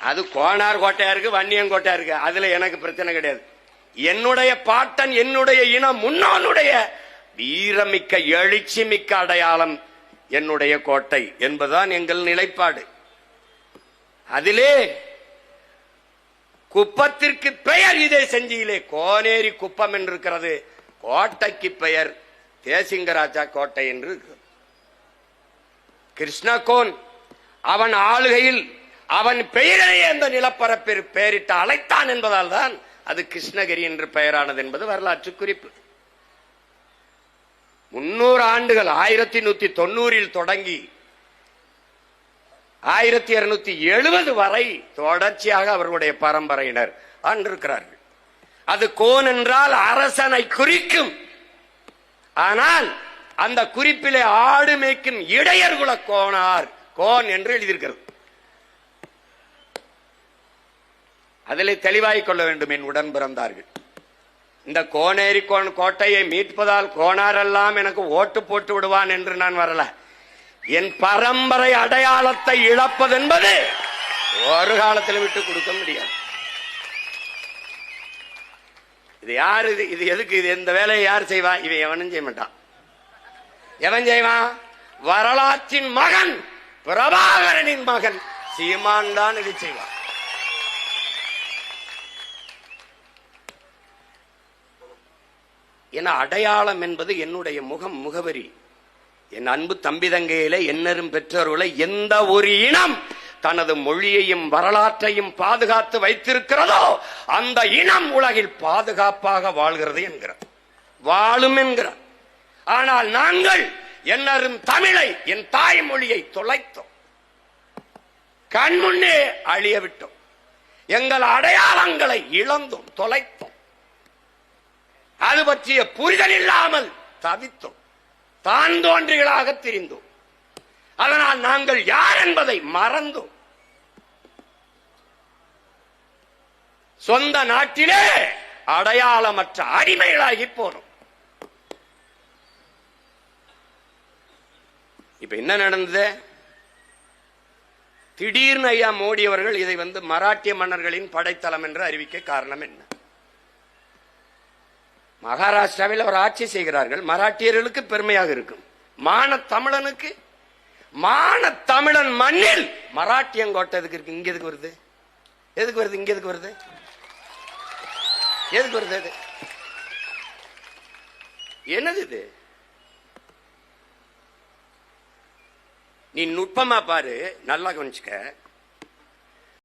அது கோனார் கோட்டையா இருக்கு, வன்னியன் கோட்டையா இருக்கு, அதுல எனக்கு பிரச்சனை கிடையாது. என்னுடைய பாட்டன், என்னுடைய இனம், முன்னோனுடைய வீரமிக்க எழுச்சி மிக்க அடையாளம் என்னுடைய கோட்டை என்பதுதான் எங்கள் நிலைப்பாடு. அதிலே குப்பத்திற்கு பெயர் இதே செஞ்சியிலே கோனேரி குப்பம் என்று இருக்கிறது, கோட்டைக்கு பெயர் தேசிங்கராஜா கோட்டை என்று. கிருஷ்ணகோன் அவன் ஆளுகையில் அவன் பெயரையே அந்த நிலப்பரப்பில் பெயரிட்டு அழைத்தான் என்பதால் தான் அது கிருஷ்ணகிரி என்று பெயரானது என்பது வரலாற்று குறிப்பு. 300 ஆண்டுகள் 1190 தொடங்கி 1270 வரை தொடர்ச்சியாக அவர்களுடைய பரம்பரையினர் ஆண்டிருக்கிறார்கள். அது கோன் என்றால் அரசனை குறிக்கும். ஆனால் அந்த குறிப்பிலே ஆடு மேய்க்கும் இடையர்குல கோனார் கோன் என்று எழுதியிருக்கிறது. அதிலே தெளிவாய் கொள்ள வேண்டும் என் உடன் பிறந்தார்கள். இந்த கோனேரி கோட்டையை மீட்பதால் கோனாரெல்லாம் எனக்கு ஓட்டு போட்டு விடுவான் என்று நான் வரல. என் பரம்பரை அடையாளத்தை இழப்பது என்பது ஒரு காலத்தில் விட்டு கொடுக்க முடியாது. இது யாரு? இது எதுக்கு? இது இந்த வேலையை யார் செய்வா? இவன் எவனும் செய்ய மாட்டான். எவன் செய்வான்? வரலாற்றின் மகன் பிரபாகரனின் மகன் சீமான் தான் இது செய்வான். என அடையாளம் என்பது என்னுடைய முகம், முகவரி. என் அன்பு தம்பி தங்கையில என்னரும் பெற்றோர்களை எந்த ஒரு இனம் தனது மொழியையும் வரலாற்றையும் பாதுகாத்து வைத்திருக்கிறதோ அந்த இனம் உலகில் பாதுகாப்பாக வாழ்கிறது என்கிறார், வாழும் என்கிறார். ஆனால் நாங்கள் என்னரும் தமிழை, என் தாய்மொழியை தொலைத்தோம், கண்முன்னே அழிய விட்டோம், எங்கள் அடையாளங்களை இழந்தோம், தொலைத்தோம். அது பற்றிய புரிதல் இல்லாமல் தவித்தோம், தான் தோன்றிகளாக திரிந்தோம். அதனால் நாங்கள் யார் என்பதை மறந்தோம். சொந்த நாட்டிலே அடையாளமற்ற அடிமைகளாகி போனோம். இப்ப என்ன நடந்தது? திடீர்னு ஐயா மோடி அவர்கள் இதை மராட்டிய மன்னர்களின் படைத்தளம் என்று அறிவிக்க காரணம் என்ன? மகாராஷ்டிராவில் அவர் ஆட்சி செய்கிறார்கள், மராட்டியர்களுக்கு பெருமையாக இருக்கும். மான தமிழனுக்கு, மான தமிழன் மண்ணில் மராட்டியன் கோட்டை எதுக்கு இருக்கு? இங்க எதுக்கு வருது? எதுக்கு வருது? இங்க எதுக்கு வருது? எதுக்கு வருது? அது என்னது? இது நீ நுட்பமா பாரு, நல்லா கவனிச்சுக்க.